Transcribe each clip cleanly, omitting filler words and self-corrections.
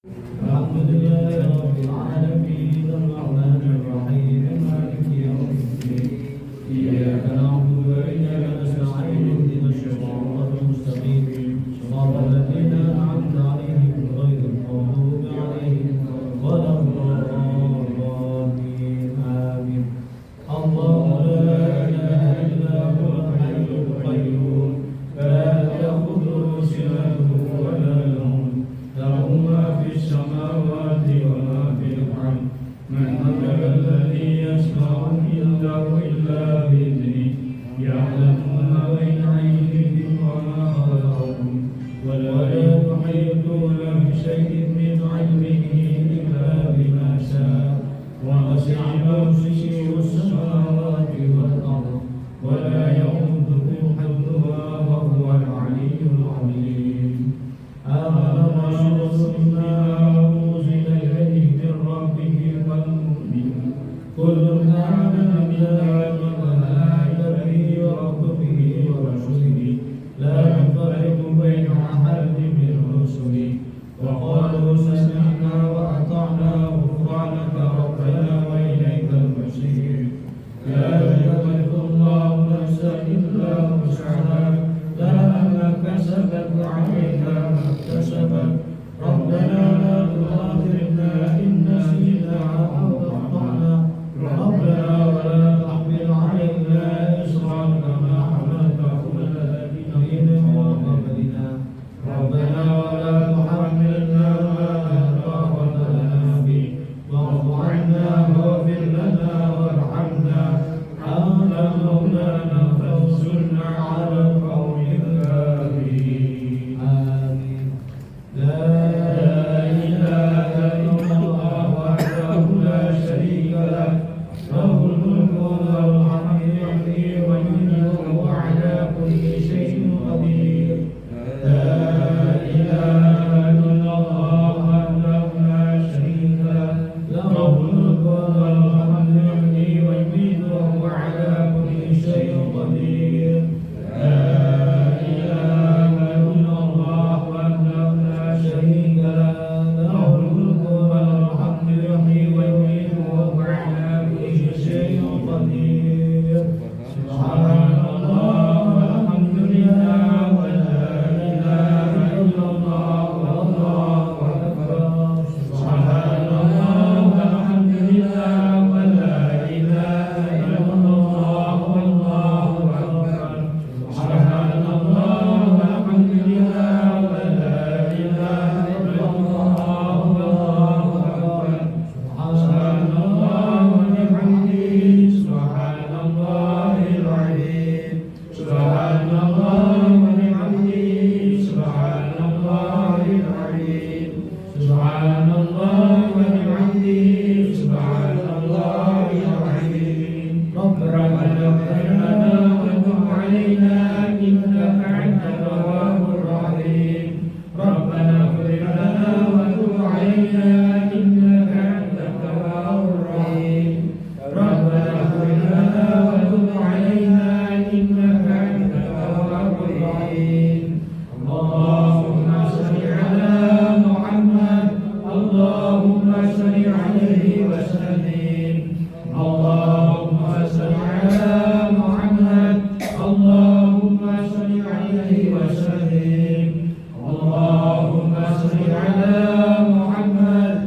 الحمد لله رب العالمين الرحمن الرحيم مالك يوم الدين إياك نعبد وإياك نستعين اهدنا الصراط المستقيم صراط الذين أنعمت عليهم غير المغضوب عليهم ولا الضالين آمين. الله لا إله إلا هو الحي القيوم لا تأخذه سنة ولا نوم له ما في السماوات وما في الأرض من ذا الذي يشفع عنده إلا بإذنه يعلم ما بين أيديهم وما خلفهم ولا يحيطون بشيء من علمه إلا بما شاء وسع كرسيه السماوات والأرض ولا يؤوده حفظها وهو العلي العظيم. آمن الرسول بما أنزل إليه من ربه والمؤمنون كل آمن بالله وملائكته وكتبه ورسله لا نفرق بين أحد من رسله وقالوا سمعنا وأطعنا غفرانك ربنا وإليك المصير. لا يكلف الله نفسا إلا وسعها لها ما كسبت وعليها ما اكتسبت ربنا لا تؤاخذنا إن نسينا أو أخطأنا ربنا ولا تحمل علينا إصرا كما حملته على الذين من قبلنا ربنا ولا تحملنا ما لا طاقة لنا به واعف عنا واغفر لنا وارحمنا أنت مولانا فانصرنا على القوم الكافرين. آمين. لا إله إلا الله وحده لا شريك له له الملك وله الحمد يحيي ويميت وهو على كل شيء قدير. لا إله إلا الله وحده لا شريك له له الملك وله الحمد يحيي ويميت وهو على كل شيء قدير. لا إله إلا الله وحده لا شريك له له الملك وله الحمد يحيي ويميت وهو على كل شيء قدير. سبحان الله والحمد لله ولا إله إلا الله والله أكبر. سبحان الله والحمد لله ولا إله إلا الله والله أكبر. سبحان الله والحمد لله ولا إله إلا الله والله أكبر. سبحان الله وبحمده سبحان الله العظيم. سبحان الله وبحمده سبحان الله العظيم. سبحان الله وبحمده سبحان الله العظيم. ربنا اغفر لنا وتب علينا إنك أنت التواب الرحيم. ربنا اغفر لنا وتب علينا إنك أنت التواب الرحيم. ربنا اغفر لنا وتب علينا إنك أنت التواب الرحيم. اللهم صل على محمد اللهم صل عليه وسلم. اللهم صل على محمد اللهم صل عليه وسلم. اللهم صل على محمد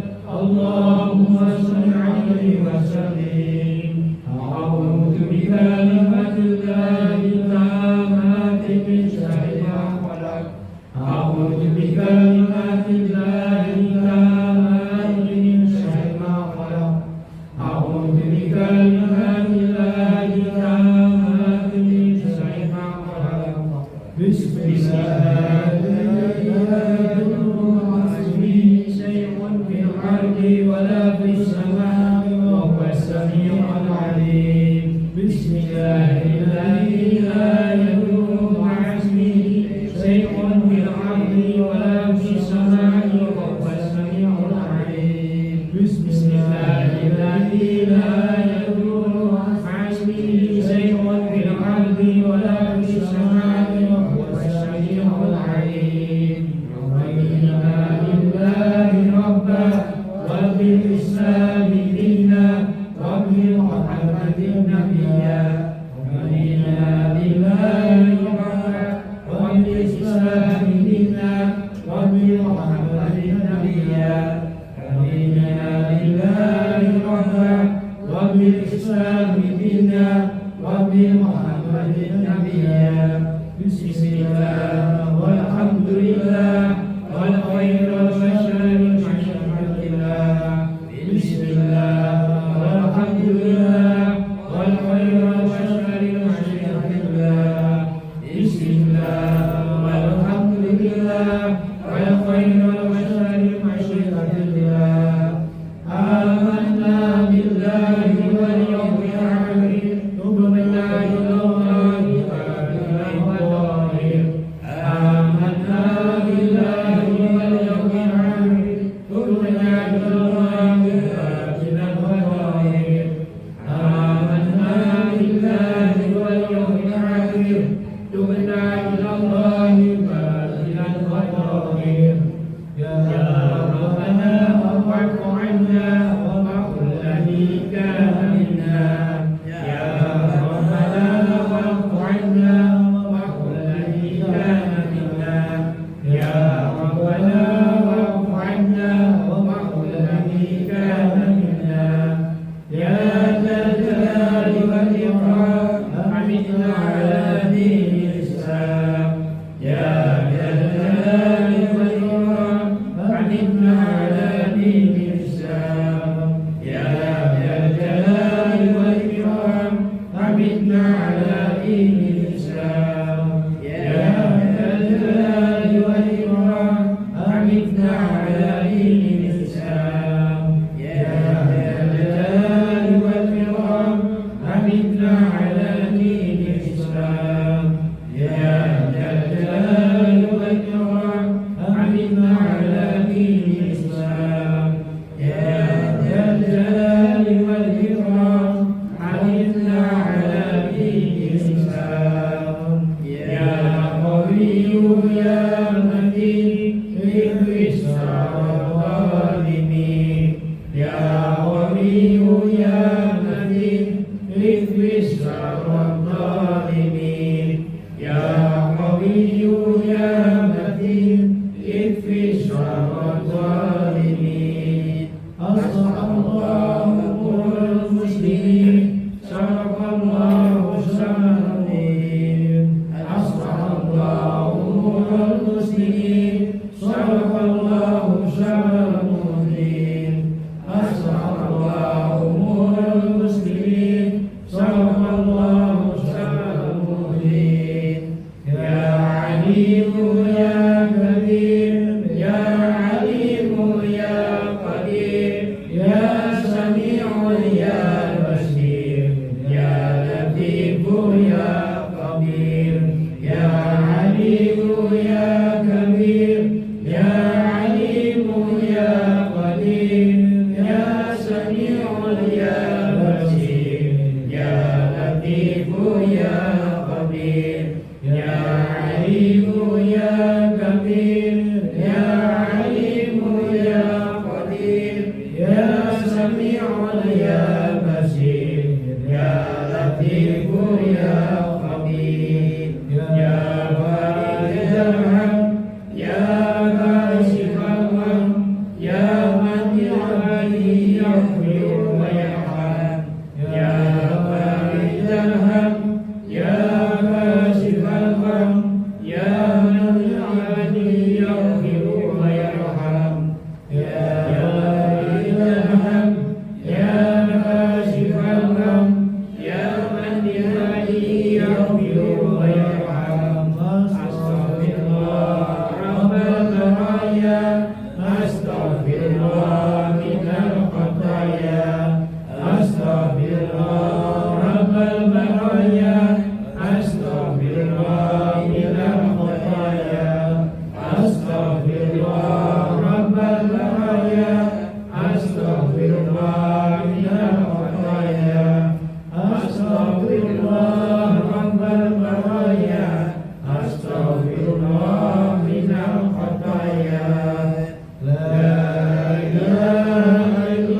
وبالإسلام دينا وبمحمد نبيا رضينا بالله ربا وبالإسلام دينا وبمحمد نبيا رضينا بالله ربا وبالإسلام دينا وبمحمد نبيا بسم الله والحمد لله والخير والشر مشيئة الله بسم الله والحمد لله والخير والشر مشيئة الله بسم الله والحمد لله والخير والشر مشيئة الله آمنا بالله واليوم الآخر تبنا إلى الله تعالى الظاهر آمنا بالله واليوم الآخر تبنا إلى الله تعالى الظاهر آمنا بالله واليوم الآخر تبنا إلى الله تعالى الظاهر يا ربنا واعف عنا ومحو الذي كان منا يا ربنا واعف عنا ومحو الذي كان منا يا ربنا واعف عنا ومحو الذي كان منا يا ذا الجلال والإكرام أعنا على دين الإسلام يا ذا الجلال والإكرام أعنا على دين الإسلام يا ذا الجلال والإكرام أعنا على دين الإسلام يا ذا الجلال والإكرام أعنا على دين الإسلام يا ذا الجلال والإكرام أعنا على دين الإسلام يا ذا الجلال والإكرام أعنا على دين الإسلام يا ذا الجلال والإكرام أعنا على دين الإسلام يا قوي يا متين احرس الظالمين يا قوي يا متين احرس الظالمين يا قوي يا متين احرس الظالمين أصلح الله أمور المسلمين شرف الله الشاملين أصلح الله أمور المسلمين شرف الله الشاملين أصلح الله أمور المسلمين شرف الله الشاملين يا عليم يا كبير يا عليم يا قدير يا سميع يا بصير يا لطيف يا خبير يا عليم يا كبير يا عليم يا قدير يا سميع يا بصير يا لطيف يا خبير يا عليم يا كبير يا عليم يا قدير يا سميع يا بصير يا لطيف يا خبير يا بارئ الهم يا كاشف الغم يا من بعباده يغفر ويرحم يا بارئ الهم يا كاشف الغم يا من بعباده يغفر ويرحم يا بارئ الهم يا كاشف الغم يا من بعباده يغفر ويرحم أستغفر الله رب البرايا أستغفر الله من الخطايا أستغفر الله رب البرايا أستغفر الله من الخطايا أستغفر الله رب البرايا أستغفر الله من الخطايا أستغفر الله رب البرايا أستغفر الله من الخطايا لا إله إلا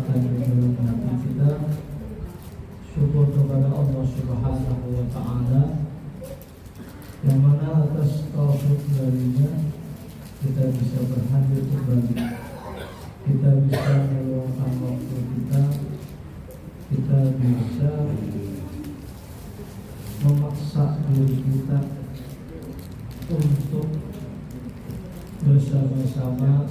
merasakan di dalam hati kita syukur kepada Allah Subhanahu wa Ta'ala, yang mana atas taufik darinya kita bisa berhadir kembali, kita bisa meluangkan waktu kita bisa memaksa diri kita untuk bersama-sama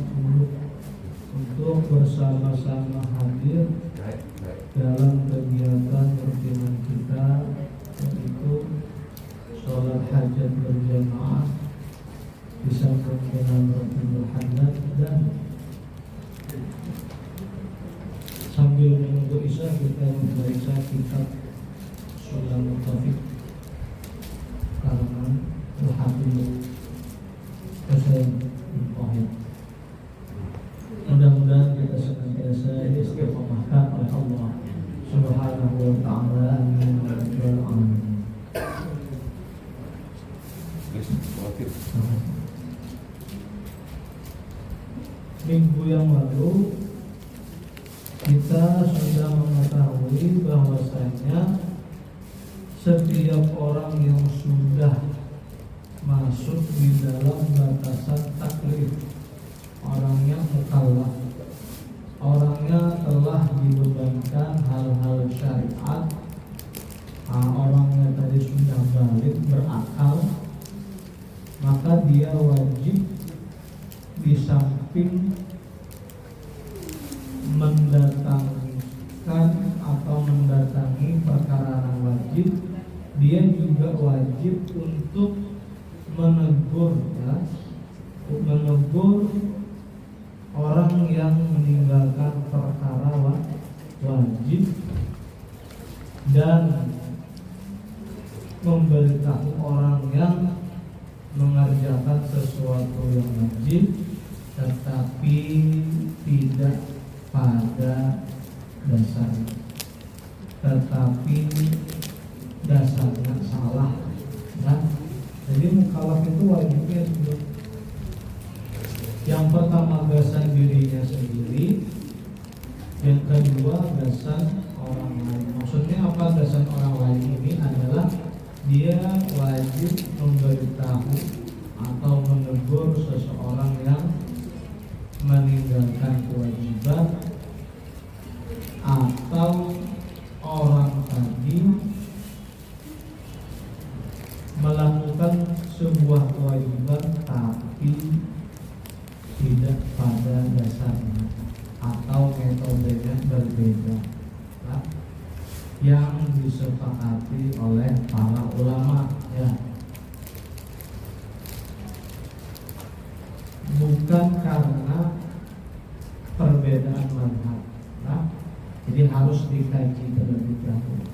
untuk bersama-sama hadir dalam kegiatan rutinan kita, yaitu sholat hajat berjamaah di samping dengan Rabbul Hadad, dan sambil menunggu isya kita membaca kitab Sulam Taufik karangan Al-Habib Husain bin Wahid. Mudah-mudahan kita senantiasa diistiqomahkan oleh Allah Subhanahu wa Ta'ala. Amin ya rabbal alamin. Minggu yang lalu kita sudah mengetahui bahwasanya setiap orang yang sudah masuk di dalam batasan taklif, orangnya mukallaf, orangnya telah dibebankan hal-hal syariat, orangnya tadi sudah balik berakal, maka dia wajib di samping mendatangkan atau mendatangi perkara yang wajib, dia juga wajib untuk menegur orang yang meninggalkan perkara wajib dan memberitahu orang yang mengerjakan sesuatu yang wajib tetapi tidak pada dasarnya, tetapi dasarnya salah, ya. Jadi mukallaf itu wajibnya dulu. Yang pertama gasan dirinya sendiri, yang kedua gasan orang lain. Maksudnya apa gasan orang lain ini adalah dia wajib memberitahu atau menegur seseorang yang meninggalkan kewajiban, atau orang tadi melakukan sebuah kewajiban tapi tidak pada dasarnya atau metodenya berbeda, ya, yang disepakati oleh para ulama, ya, bukan karena perbedaan mazhab, ya. Jadi harus dikaji terlebih dahulu.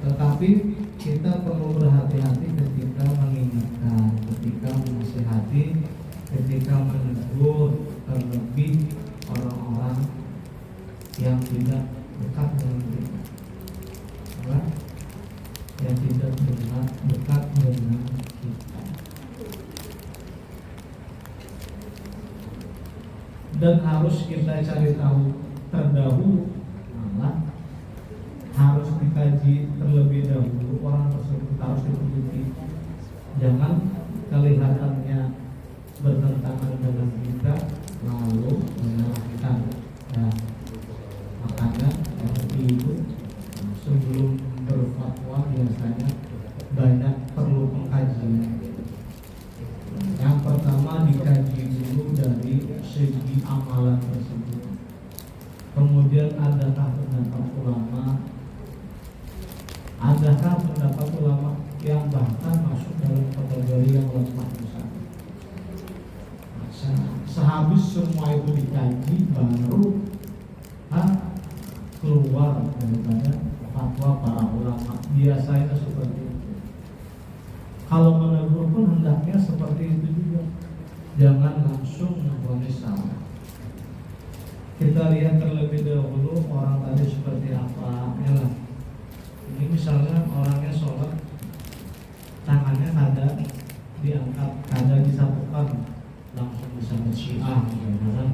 Tetapi kita perlu berhati-hati ketika mengingatkan, ketika menasihati, ketika menegur, terlebih orang-orang yang tidak dekat dengan kita, yang tidak dekat dengan kita. Dan harus kita cari tahu terdahulu, malah harus dikaji terlebih dahulu orang tersebut, harus diteliti. Jangan kelihatannya bertentangan dengan kita lalu menyalahkan, ya. Makanya yang itu sebelum berfatwa biasanya banyak perlu pengkajian. Yang pertama dikaji dulu dari segi amalan tersebut. Kemudian adakah pendapat ulama, adakah pendapat ulama yang bahkan masuk dalam kategori yang lemah misalnya. Sehabis semua itu dikaji baru keluar daripada fatwa para ulama. Biasanya seperti itu. Kalau menegur pun hendaknya seperti itu juga. Jangan langsung memvonis salah. Kita lihat terlebih dahulu orang tadi seperti apa, ya lah. Ini misalnya orangnya sholat, tangannya kada diangkat, kada disatukan, langsung disambut Syiah, karena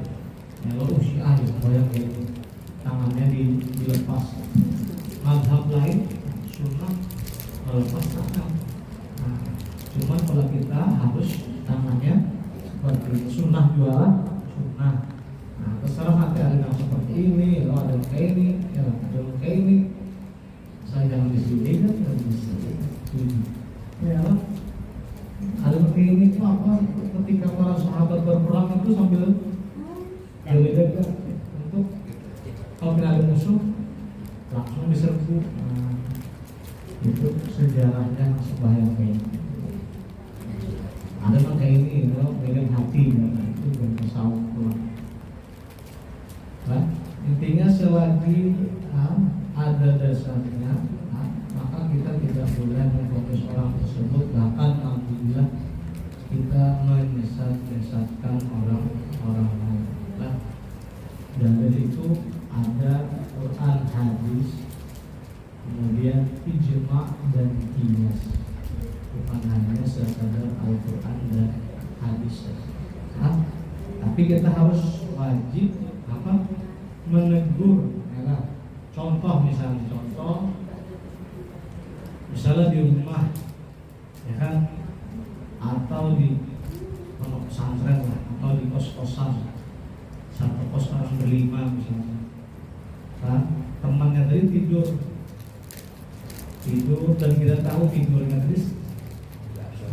ya lo Syiah ya, yang kayak tangannya dilepas. Mazhab lain sunnah melepas tangan. Nah, cuman kalau kita harus tangannya seperti itu. Sunnah jualan sunnah. Nah, terserah nanti ada yang seperti ini, kalau ada yang kayak ini, ya ada yang kayak ini. Saya jangan di sini kan, jangan di sini. Ya, ada yang kayak ini tuh apa? Ketika para sahabat berperang itu sambil geledekan untuk kalau tidak ada musuh langsung diserbu. Nah, itu sejarahnya sebahaya kayak ini. Ada yang kayak ini, kalau pegang hati, nah, itu berkesauan pulang. Nah, intinya selagi ada dasarnya, maka kita tidak boleh memfokus orang tersebut. Bahkan alhamdulillah kita menyesatkan orang lain. Nah, dari itu ada Quran, hadis, kemudian ijma dan qiyas. Bukan hanya sekadar Al-Quran dan hadis. Nah, tapi kita harus wajib menegur. Ya, contoh misalnya di rumah, ya kan, atau di pondok pesantren lah, atau di kos-kosan, satu kos orang berlima misalnya. Kan temannya tadi tidur dan kita tahu tidurnya tadi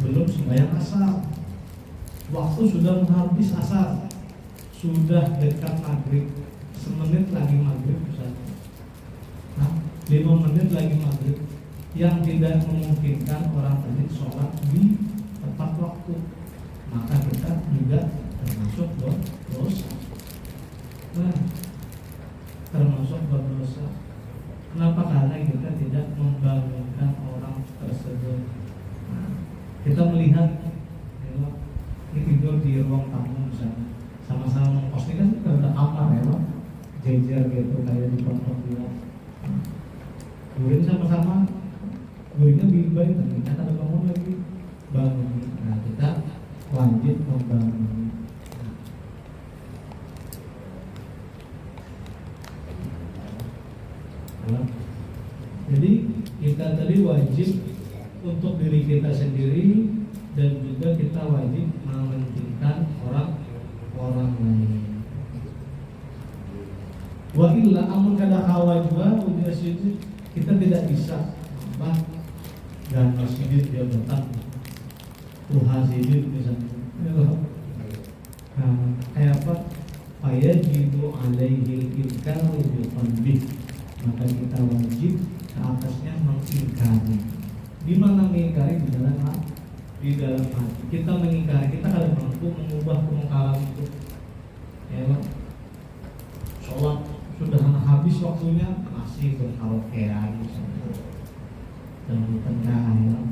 belum sembahyang asar, waktu sudah habis asar, sudah dekat maghrib, semenit lagi maghrib misalnya, 5 menit lagi maghrib, yang tidak memungkinkan orang tadi sholat di tepat waktu, maka kita juga termasuk berdosa. Nah, termasuk berdosa. Kenapa? Karena kita tidak membangunkan orang tersebut. Nah, kita melihat ya, ini tidur di ruang tamu misalnya, sama-sama mengkos, ini kan kita udah kamar ya, jejer gitu kayak di pondok dia. Guring sama-sama, guringnya baik, ternyata ada bangun lagi, bangun. Nah, kita wajib membangun. Jadi kita tadi wajib untuk diri kita sendiri, dan juga kita wajib mementingkan orang lain. Wa illa amun kada kawajwa udah situ kita tidak bisa dan masjid dia datang tuhazidin misalnya. Nah, kayak apa? Fayajibu alaihi inkaru bil qalbi, maka kita wajib ke atasnya mengingkari. Di mana mengingkari? Di dalam hati. Kita mengingkari, kita kalau mampu mengubah kemungkaran itu. Ya, sholat sudah habis waktunya, masih berkaraokean dan di tengah,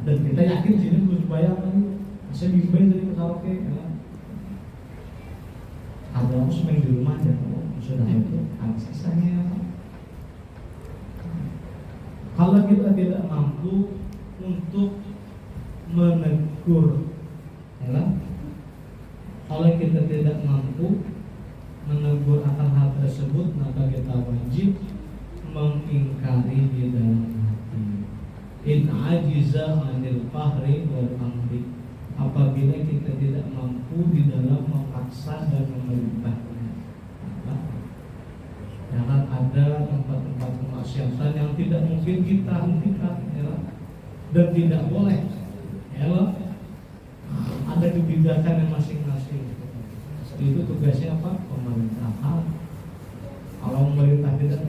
dan kita yakin sini belum bayar kan, saya bimbing dari karaoke. Ya. Ada aku semeng di rumah aja, sudah itu habis sisanya. Kalau kita tidak mampu untuk menegur, ya, kalau kita tidak mampu menegur akan hal tersebut, maka kita wajib mengingkari di dalam hati. In ajiza anil fahri wal amri, apabila kita tidak mampu di dalam memaksa dan memerintahnya. Jangan ada tempat-tempat kemaksiatan yang tidak mungkin kita hentikan, ya, dan tidak boleh, ya, ada kebijakan yang masing-masing. Itu tugasnya apa? Pemerintahan. Kalau pemerintah tidak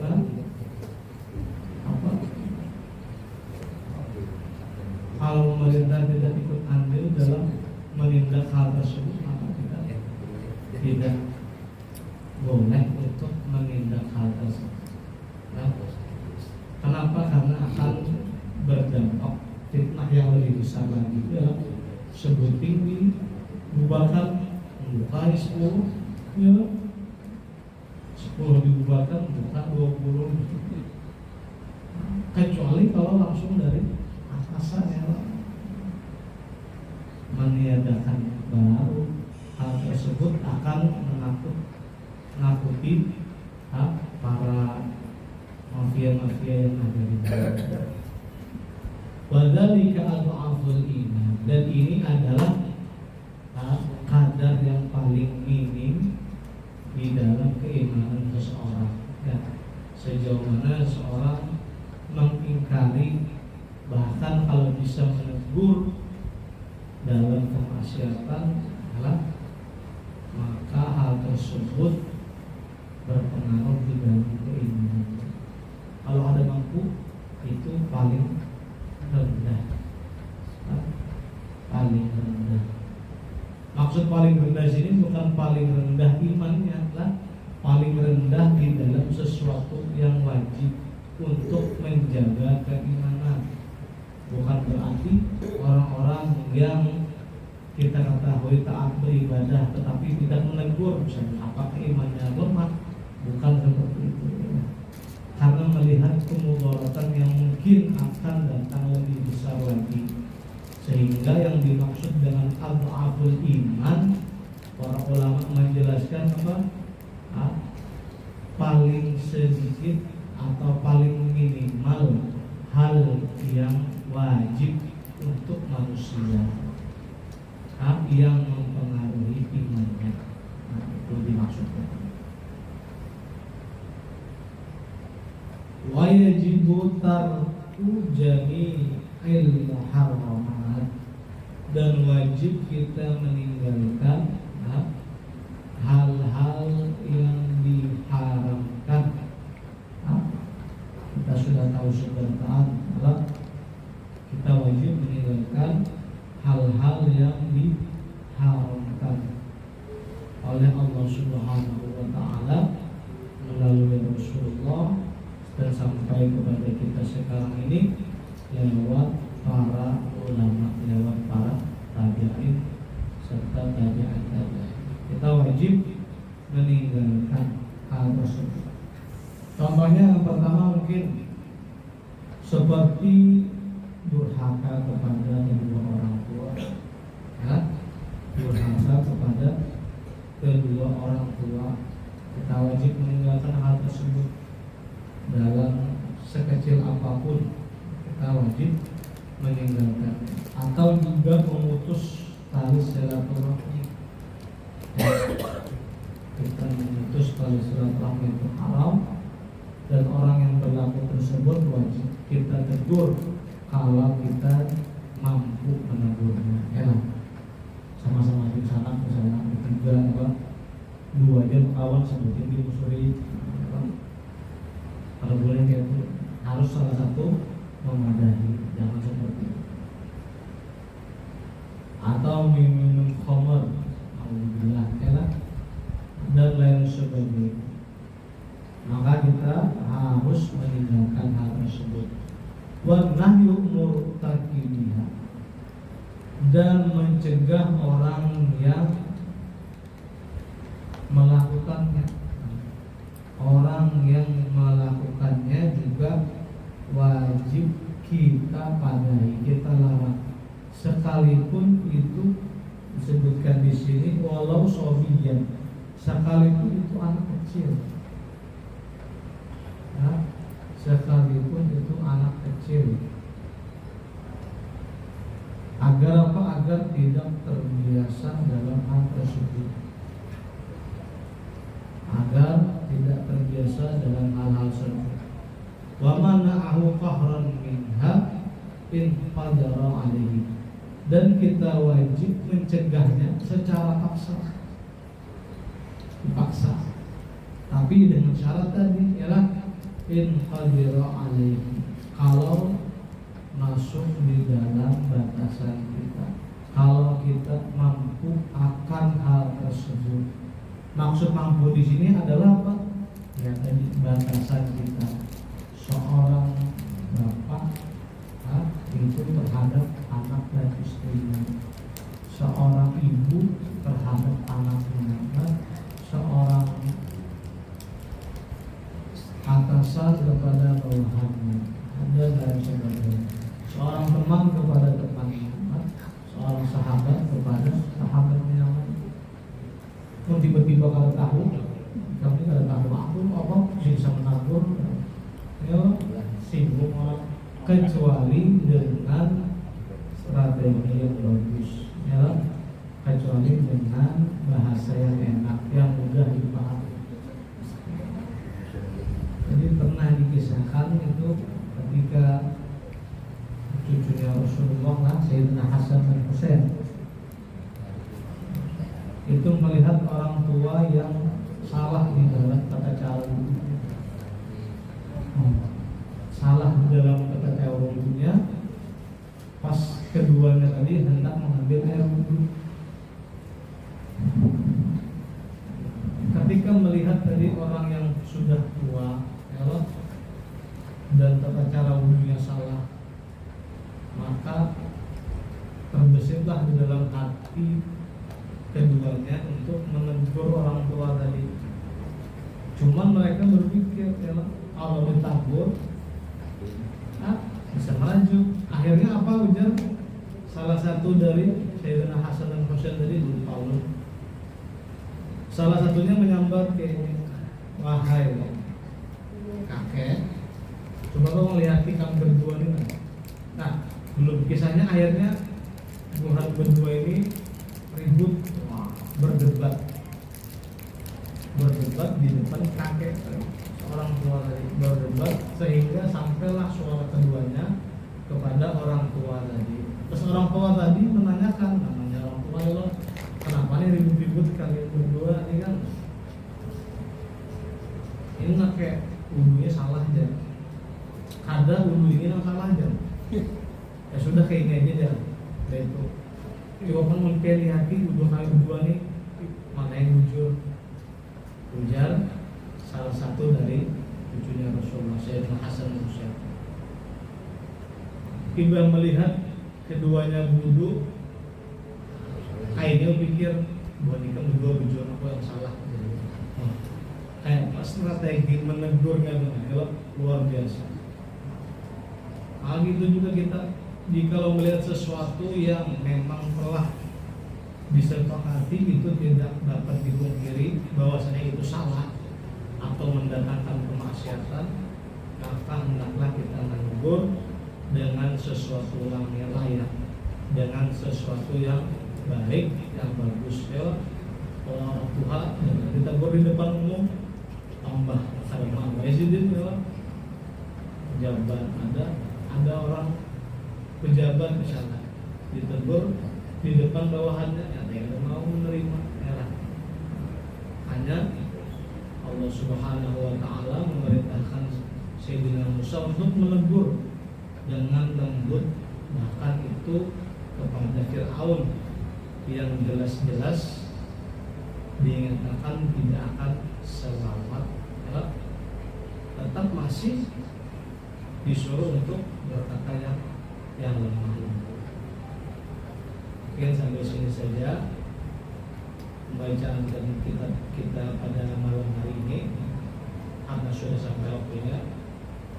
kalau pemerintah tidak ikut andil dalam menindak hal tersebut, maka kita tidak boleh untuk menindak hal tersebut. Nah, kenapa? Karena akan berdampak fitnah yang lebih besar lagi. Ya, sebut tinggi, bubarkan, membuka 10, ya, 10 dibubarkan, membuka 20. Kecuali kalau langsung dari atasannya meniadakan baru, hal tersebut akan menakuti Wadzalika adhaful iman, dan ini adalah kadar yang paling minim di dalam keimanan seseorang. Ya, sejauh mana seorang mengingkari, bahkan kalau bisa menegur dalam kemaksiatan, maka hal tersebut berpengaruh di dalam keimanan. Kalau ada mampu, itu paling rendah, paling rendah. Maksud paling rendah sini bukan paling rendah imannya, paling rendah di dalam sesuatu yang wajib untuk menjaga keimanan. Bukan berarti orang-orang yang kita ketahui taat beribadah tetapi tidak menegur, misalnya apakah imannya lemah, bukan seperti itu. Karena melihat kemudaratan yang mungkin akan datang lebih besar lagi, sehingga yang dimaksud dengan adhaful iman, para ulama menjelaskan apa? Paling sedikit atau paling minimal hal yang wajib untuk manusia, yang mempengaruhi imannya. Itu dimaksudkan. Wa yajibu tarku jami'il muharramat, dan wajib kita meninggalkan hal-hal yang diharamkan. Kita sudah tahu sebentar, kita wajib meninggalkan hal-hal yang diharamkan oleh Allah Subhanahu wa Ta'ala melalui Rasulullah dan sampai kepada kita sekarang ini lewat para ulama, lewat para tabi'in serta tabi'in. Kita wajib meninggalkan hal tersebut. Contohnya yang pertama mungkin seperti durhaka kepada kedua orang tua, durhaka kepada kedua orang tua. Kita wajib meninggalkan hal tersebut dalam sekecil apapun. Kita wajib meninggalkan, atau juga memutus tali silaturahmi. Kita memutus tali silaturahmi itu haram, dan orang yang berlaku tersebut wajib kita tegur kalau kita mampu menegurnya. Sama-sama di sana, misalnya bertiga, dua aja kawan sebutin di musuri. Kalau boleh kayak itu harus salah satu memadahi, jangan seperti itu. Atau minum khamar, alhamdulillah, dan lain sebagainya. Maka kita harus meninggalkan hal tersebut. Wa nahyu murtakibiha, dan mencegah orang yang melakukannya. Orang yang melakukannya juga wajib kita padahi, kita larang. Sekalipun itu disebutkan di sini walau sobiyan, sekalipun itu anak kecil. Sekalipun itu anak kecil. Agar apa? Agar tidak terbiasa dalam hal tersebut. Agar tidak terbiasa dalam hal-hal tersebut. Wa mana'ahu qahran minha in qadara alaihi, dan kita wajib mencegahnya secara paksa. Tapi dengan syarat tadi ialah in qadara alaihi, kalau masuk di dalam batasan kita, kalau kita mampu akan hal tersebut. Maksud mampu di sini adalah apa? Ya tadi, batasan kita. Seorang bapak itu terhadap anak dan istrinya, seorang ibu terhadap anaknya, seorang atasan kepada bawahannya, ada dan sebagainya. Seorang teman kepada temannya, seorang sahabat kepada sahabatnya. Pun tiba-tiba kalau tahu, kami kalau tahu aku apa bisa menabur, ya sibuk orang, kecuali dengan strategi yang bagus, ya, kecuali dengan bahasa yang enak, yang mudah dipahami. Jadi pernah dikisahkan itu ketika cucunya Rasulullah lah, Sayyidina Hasan dan Husain, itu melihat orang tua yang salah di dalam tata cara wudhunya. Salah di dalam tata cara wudhunya, pas keduanya tadi hendak mengambil air wudhu. Ketika melihat tadi orang yang sudah tua, ya, dan tata cara wudhunya salah, maka terbesitlah di dalam hati keduanya untuk menegur orang tua tadi. Cuman mereka berpikir, ya, kalau ditegur bisa maju. Akhirnya apa ujar salah satu dari Sayyidina Hasan dan Husain tadi, salah satunya menyambar ke ini, wahai kakek, coba lo melihat kami berdua ini. Nah, belum kisahnya akhirnya Tuhan berdua ini ribut, berdebat di depan kakek seorang tua tadi, berdebat sehingga sampailah suara keduanya kepada orang tua tadi. Terus orang tua tadi menanyakan, namanya orang tua, lo kenapa nih ribut-ribut kalian berdua ini kan? Ini nggak kayak wudhunya salah aja, ada wudhu ini yang salah aja. Ya sudah kayak ini aja dah. Itu coba mempelih hati wudhu kalian berdua nih mana yang jujur. Ujar salah satu dari cucunya Rasulullah, Sayyidina Hasan bin Husain. Tiba melihat keduanya wudhu, akhirnya pikir buat kita berdua jujur, aku yang salah. Kayak strategi menegurnya tuh luar biasa. Gitu juga kita, jika melihat sesuatu yang memang telah disepakati, itu tidak dapat dipungkiri bahwasanya itu salah atau mendatangkan kemaksiatan, maka hendaklah kita menegur dengan sesuatu yang layak, dengan sesuatu yang baik, yang bagus. Ya, orang tua jangan ditegur di depan umum, tambah sama presiden, ya, pejabat, ada orang pejabat misalnya ditegur di depan bawahannya, ada yang mau menerima, ya. Hanya Allah Subhanahu wa Ta'ala memerintahkan Sayyidina Musa untuk menegur dengan lembut, bahkan itu kepada Fir'aun yang jelas-jelas dinyatakan tidak akan selamat, ya, tetap masih disuruh untuk berkata yang lemah. Mungkin sampai sini saja pembacaan kita pada malam hari ini, karena sudah sampai waktunya.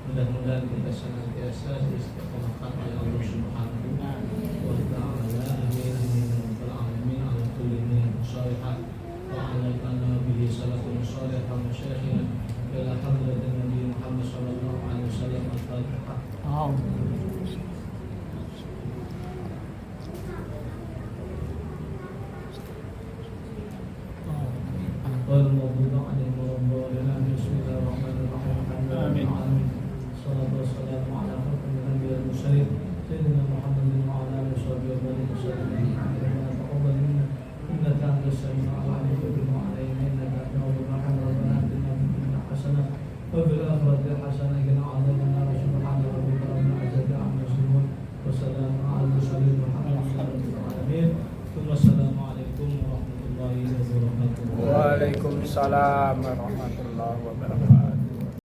Mudah-mudahan kita senantiasa diistiqomahkan oleh Allah Subhanahu wa Ta'ala. Amin amin ya rabbal alamin. Ala kulli niyatin shalihah wa ala nabihi salatun shalihah wa syahidah ila hadratin Nabi Muhammad sallallahu alaihi wasallam. Al-Fatihah. Bismillahirrahmanirrahim. Salatu wassalamu ala Nabiyyil mursalin Sayyidina Muhammadin wa ala alihi wasallam. Taqabbal minna innaka antas samiul alim wa tub alaina innaka antal rahim. Rabbana atina fid dunya hasanah wa fil akhirati hasanah wa qina adzaban nar. Subhana rabbika rabbil izzati amma yasifun wa salamun alal mursalin walhamdulillahi rabbil alamin. Wassalamualaikum warahmatullahi wabarakatuh. Waalaikumsalam warahmatullahi wabarakatuh.